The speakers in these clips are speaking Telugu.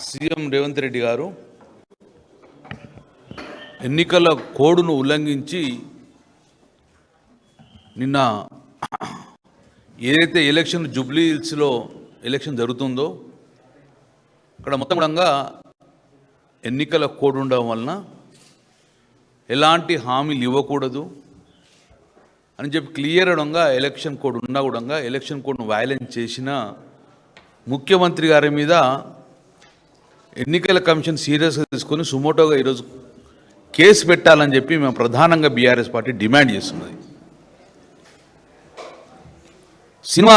సీఎం రేవంత్ రెడ్డి గారు ఎన్నికల కోడ్ను ఉల్లంఘించి నిన్న ఏదైతే ఎలక్షన్ జూబ్లీ హిల్స్లో ఎలక్షన్ జరుగుతుందో అక్కడ మొత్తంగా ఎన్నికల కోడ్ ఉండడం వలన ఎలాంటి హామీలు ఇవ్వకూడదు అని చెప్పి క్లియర్గా ఎలక్షన్ కోడ్ ఉన్నా కూడా ఎలక్షన్ కోడ్ను వైలేట్ చేసిన ముఖ్యమంత్రి గారి మీద ఎన్నికల కమిషన్ సీరియస్గా తీసుకొని సుమోటోగా ఈరోజు కేసు పెట్టాలని చెప్పి మేము ప్రధానంగా బీఆర్ఎస్ పార్టీ డిమాండ్ చేస్తున్నది. సినిమా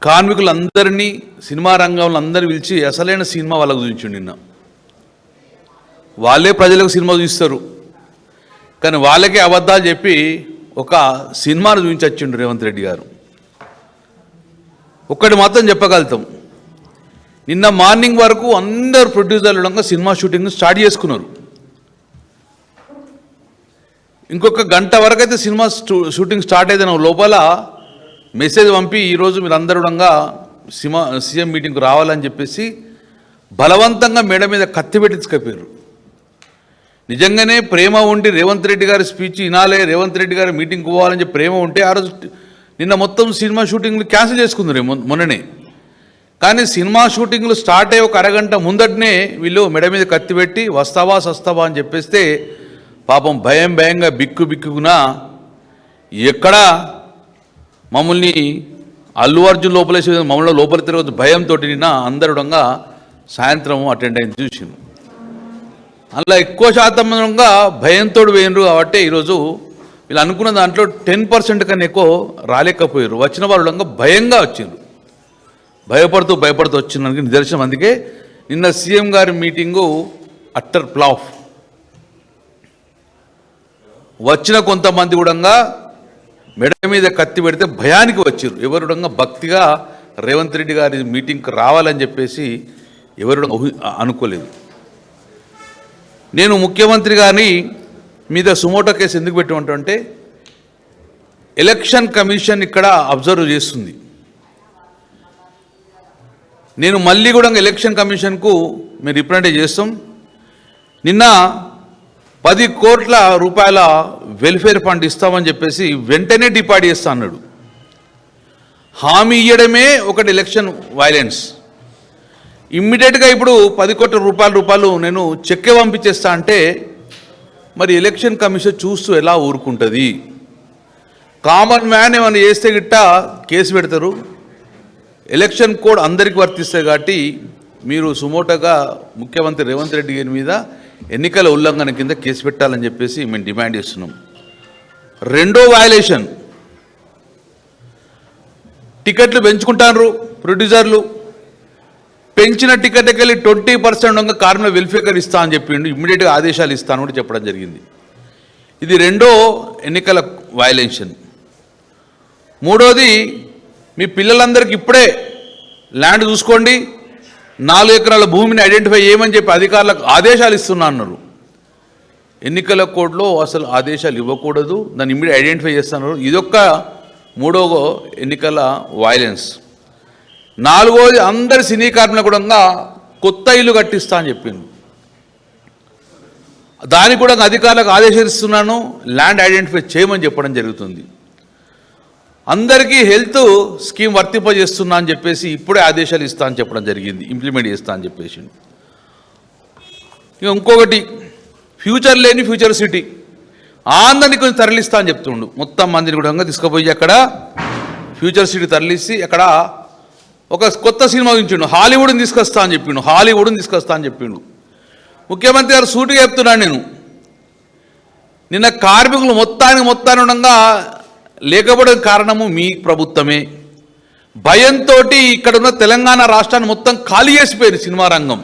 కార్మికులందరినీ సినిమా రంగంలో అందరూ పిలిచి అసలైన సినిమా వాళ్ళకు చూపించండి. నిన్న వాళ్ళే ప్రజలకు సినిమా చూపిస్తారు, కానీ వాళ్ళకే అబద్ధాలు చెప్పి ఒక సినిమాను చూపించొచ్చిండు రేవంత్ రెడ్డి గారు. ఒక్కటి మాత్రం చెప్పగలుగుతాం, నిన్న మార్నింగ్ వరకు అందరు ప్రొడ్యూసర్లు సినిమా షూటింగ్ స్టార్ట్ చేసుకున్నారు. ఇంకొక గంట వరకు అయితే సినిమా షూటింగ్ స్టార్ట్ అయితే లోపల మెసేజ్ పంపి ఈరోజు మీరు అందరూ సీఎం మీటింగ్కి రావాలని చెప్పేసి బలవంతంగా మేడ మీద కత్తి పెట్టించుకపోయారు. నిజంగానే ప్రేమ ఉండి రేవంత్ రెడ్డి గారి స్పీచ్ వినాలే, రేవంత్ రెడ్డి గారి మీటింగ్కి పోవాలని చెప్పి ప్రేమ ఉంటే ఆ రోజు నిన్న మొత్తం సినిమా షూటింగ్లు క్యాన్సిల్ చేసుకుందరు మొన్ననే. కానీ సినిమా షూటింగ్లు స్టార్ట్ అయ్యే ఒక అరగంట ముందటనే వీళ్ళు మెడ మీద కత్తి పెట్టి వస్తావా సస్తావా అని చెప్పేస్తే పాపం భయంగా బిక్కున ఎక్కడ మమ్మల్ని అల్లు అర్జున్ లోపలేసి మమ్మల్ని లోపల తిరగదు భయంతో నిన్న అందరూ సాయంత్రం అటెండ్ అయింది చూసిండు. అలా ఎక్కువ శాతం భయంతో వేయరు కాబట్టి ఈరోజు వీళ్ళు అనుకున్న దాంట్లో 10% కన్నా ఎక్కువ రాలేకపోయారు. వచ్చిన వాళ్ళు భయంగా వచ్చిండ్రు, భయపడుతూ వచ్చిన నిదర్శనం. అందుకే నిన్న సీఎం గారి మీటింగు అట్టర్ ఫ్లాప్. వచ్చిన కొంతమంది కూడా మెడ మీద కత్తి పెడితే భయానికి వచ్చారు. ఎవరు భక్తిగా రేవంత్ రెడ్డి గారి మీటింగ్కి రావాలని చెప్పేసి ఎవరు అనుకోలేదు. నేను ముఖ్యమంత్రి గారిని మీద సుమోటో కేసు ఎందుకు పెట్టమంటే ఎలక్షన్ కమిషన్ ఇక్కడ అబ్జర్వ్ చేస్తుంది. నేను మళ్ళీ కూడా ఎలక్షన్ కమిషన్కు మేము రిప్రజెంట్ చేస్తాం. నిన్న 10 కోట్ల రూపాయల వెల్ఫేర్ ఫండ్ ఇస్తామని చెప్పేసి వెంటనే డిపాజిట్ చేస్తా అన్నాడు. హామీ ఇవ్వడమే ఒకటి ఎలక్షన్ వైలెన్స్. ఇమ్మీడియట్గా ఇప్పుడు 10 కోట్ల రూపాయలు నేను చెక్కే పంపించేస్తా అంటే మరి ఎలక్షన్ కమిషన్ చూస్తూ ఎలా ఊరుకుంటుంది? కామన్ మ్యాన్ ఏమైనా చేస్తే గిట్ట కేసు పెడతారు. ఎలక్షన్ కోడ్ అందరికీ వర్తిస్తాయి కాబట్టి మీరు సుమోటోగా ముఖ్యమంత్రి రేవంత్ రెడ్డి గారి మీద ఎన్నికల ఉల్లంఘన కింద కేసు పెట్టాలని చెప్పేసి మేము డిమాండ్ చేస్తున్నాం. రెండో వయలేషన్, టికెట్లు పెంచుకుంటారు ప్రొడ్యూసర్లు. పెంచిన టికెట్కి వెళ్ళి 20% కార్మికుల వెల్ఫేర్ ఇస్తా అని చెప్పిండు. ఇమ్మీడియట్గా ఆదేశాలు ఇస్తాను కూడా చెప్పడం జరిగింది. ఇది రెండో ఎన్నికల వయలేషన్. మూడోది, మీ పిల్లలందరికీ ఇప్పుడే ల్యాండ్ చూసుకోండి, 4 ఎకరాల భూమిని ఐడెంటిఫై చేయమని చెప్పి అధికారులకు ఆదేశాలు ఇస్తున్నా అన్నారు. ఎన్నికల కోడ్లో అసలు ఆదేశాలు ఇవ్వకూడదు, దాన్ని ఇమ్మీడియట్ ఐడెంటిఫై చేస్తున్నారు. ఇదొక్క మూడో ఎన్నికల వైలెన్స్. నాలుగోది, అందరి సినీ కార్మికులకు కూడా కొత్త ఇల్లు కట్టిస్తా అని చెప్పింది. దానికి కూడా అధికారులకు ఆదేశిస్తున్నాను, ల్యాండ్ ఐడెంటిఫై చేయమని చెప్పడం జరుగుతుంది. అందరికీ హెల్త్ స్కీమ్ వర్తింపజేస్తున్నా అని చెప్పేసి ఇప్పుడే ఆదేశాలు ఇస్తా అని చెప్పడం జరిగింది, ఇంప్లిమెంట్ చేస్తా అని చెప్పేసి. ఇంకొకటి, ఫ్యూచర్ లేని ఫ్యూచర్ సిటీ అందరినీ కొంచెం తరలిస్తా అని చెప్తుండు. మొత్తం మందిని కూడా తీసుకుపోయి అక్కడ ఫ్యూచర్ సిటీ తరలిసి అక్కడ ఒక కొత్త సినిమా ఉంచిండు, హాలీవుడ్ని తీసుకొస్తా అని చెప్పిండు. ముఖ్యమంత్రి గారు సూటిగా చెప్తున్నాను, నేను నిన్న కార్మికులు మొత్తాన్ని ఉండగా లేకపోవడం కారణము మీ ప్రభుత్వమే. భయంతో ఇక్కడున్న తెలంగాణ రాష్ట్రాన్ని మొత్తం ఖాళీ చేసిపోయింది సినిమా రంగం.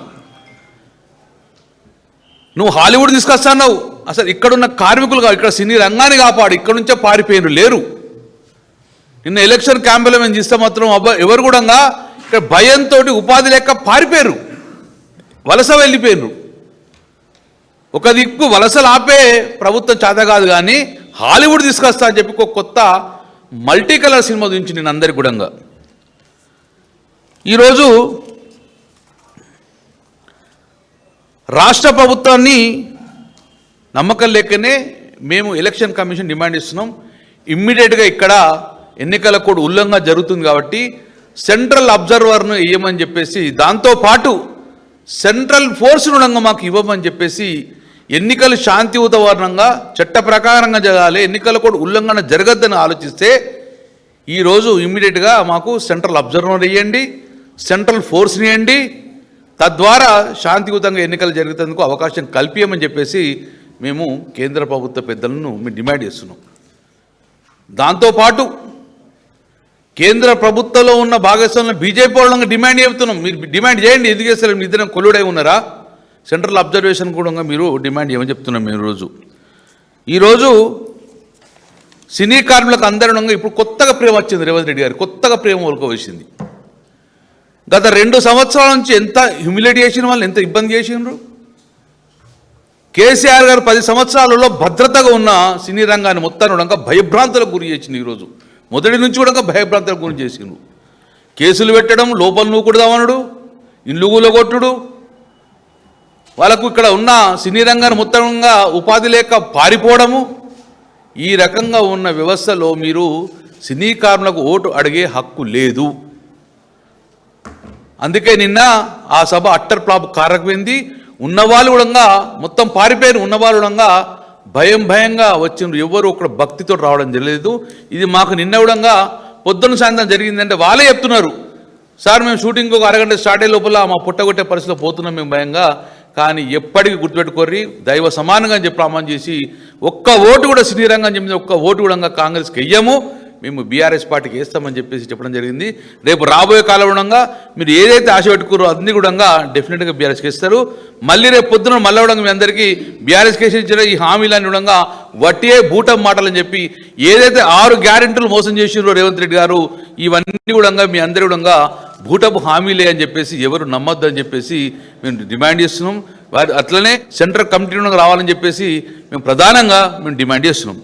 నువ్వు హాలీవుడ్ తీసుకొస్తావు, అసలు ఇక్కడున్న కార్మికులు ఇక్కడ సినీ రంగాన్ని కాపాడు, ఇక్కడ నుంచే పారిపోయినారు లేరు. నిన్న ఎలక్షన్ క్యాంపెయిన్లో మేము చూస్తే మాత్రం ఎవరు కూడా ఇక్కడ భయంతో ఉపాధి లేక పారిపోయారు, వలస వెళ్ళిపోయినారు. ఒక దిక్కు వలసలు ఆపే ప్రభుత్వం చేత కాదు, కానీ హాలీవుడ్ తీసుకొస్తా అని చెప్పి ఒక కొత్త మల్టీ కలర్ సినిమా గురించి నేను అందరికి కూడా ఈరోజు రాష్ట్ర ప్రభుత్వాన్ని నమ్మకం లేకనే మేము ఎలక్షన్ కమిషన్ డిమాండ్ ఇస్తున్నాం. ఇమ్మీడియట్గా ఇక్కడ ఎన్నికల కోడ్ ఉల్లంఘన జరుగుతుంది కాబట్టి సెంట్రల్ అబ్జర్వర్ను ఇవ్వమని చెప్పేసి, దాంతోపాటు సెంట్రల్ ఫోర్స్ను మాకు ఇవ్వమని చెప్పేసి, ఎన్నికలు శాంతియుతవర్ణంగా చట్ట ప్రకారంగా జరగాలి, ఎన్నికల కోడ్ ఉల్లంఘన జరగద్దని ఆలోచిస్తే ఈరోజు ఇమ్మీడియట్గా మాకు సెంట్రల్ అబ్జర్వర్ ఇవ్వండి, సెంట్రల్ ఫోర్స్ని ఇవ్వండి, తద్వారా శాంతియుతంగా ఎన్నికలు జరిగేందుకు అవకాశం కల్పించమని చెప్పేసి మేము కేంద్ర ప్రభుత్వ పెద్దలను మేము డిమాండ్ చేస్తున్నాం. దాంతోపాటు కేంద్ర ప్రభుత్వంలో ఉన్న భాగస్వామ్యం బీజేపీ వాళ్ళని డిమాండ్ చేస్తున్నాం. మీరు డిమాండ్ చేయండి, ఎందుకు చేస్తారు? మీ ఇద్దరం కొల్లుడై ఉన్నారా? సెంట్రల్ అబ్జర్వేషన్ కూడా మీరు డిమాండ్ చేయమని చెప్తున్నాం మేము ఈరోజు సినీ కార్మికులకు అందరూ ఇప్పుడు కొత్తగా ప్రేమ వచ్చింది. రేవంత్ రెడ్డి గారు కొత్తగా ప్రేమ ఒలుకోవేసింది. గత 2 సంవత్సరాల నుంచి ఎంత హ్యూమిలేట్ చేసిన వాళ్ళు, ఎంత ఇబ్బంది చేసినారు. కేసీఆర్ గారు 10 సంవత్సరాలలో భద్రతగా ఉన్న సినీ రంగాన్ని మొత్తాన్ని భయభ్రాంతులకు గురి చేసింది. ఈరోజు మొదటి నుంచి కూడా భయభ్రాంతులకు గురి చేసిండు. కేసులు పెట్టడం, లోపల నూకుడుదామనుడు, ఇల్లు కూలగొట్టుడు, వాళ్ళకు ఇక్కడ ఉన్న సినీ రంగాన్ని మొత్తంగా ఉపాధి లేక పారిపోవడము, ఈ రకంగా ఉన్న వ్యవస్థలో మీరు సినీ కార్మికులకు ఓటు అడిగే హక్కు లేదు. అందుకే నిన్న ఆ సభ అట్టర్ ఫ్లాప్ కారకపోయింది. ఉన్నవాళ్ళు కూడా మొత్తం పారిపోయిన ఉన్నవాళ్ళు కూడా భయంగా వచ్చిండ్రు. ఎవరు ఒక భక్తితో రావడం జరగలేదు. ఇది మాకు నిన్న కూడా పొద్దున్న సాయంత్రం జరిగిందంటే వాళ్ళే చెప్తున్నారు, సార్ మేము షూటింగ్ ఒక అరగంట స్టార్ట్ అయ్యే లోపల మా పుట్టగొట్టే పరిస్థితిలో పోతున్నాం మేము భయంగా. కానీ ఎప్పటికీ గుర్తుపెట్టుకోర్రి, దైవ సమానంగా చెప్పి ప్రమాణం చేసి ఒక్క ఓటు కూడా సినీ రంగం చెప్పింది, ఒక్క ఓటు కూడా కాంగ్రెస్కి వెయ్యము, మేము బీఆర్ఎస్ పార్టీకి వేస్తామని చెప్పేసి చెప్పడం జరిగింది. రేపు రాబోయే కాలంలో మీరు ఏదైతే ఆశ పెట్టుకురో అన్ని కూడా డెఫినెట్గా బీఆర్ఎస్కి ఇస్తారు. మళ్ళీ రేపు పొద్దున మళ్ళీ కూడా మీ అందరికీ బీఆర్ఎస్కి ఇచ్చిన ఈ హామీలన్నీ కూడా వట్టియే బూటం మాటలని చెప్పి, ఏదైతే 6 గ్యారెంటీలు మోసం చేసినారో రేవంత్ రెడ్డి గారు, ఇవన్నీ కూడా మీ అందరి కూడా బూటపు హామీలే అని చెప్పేసి ఎవరు నమ్మొద్దు అని చెప్పేసి మేము డిమాండ్ చేస్తున్నాం. అట్లనే సెంట్రల్ కమిటీ రావాలని చెప్పేసి మేము ప్రధానంగా డిమాండ్ చేస్తున్నాం.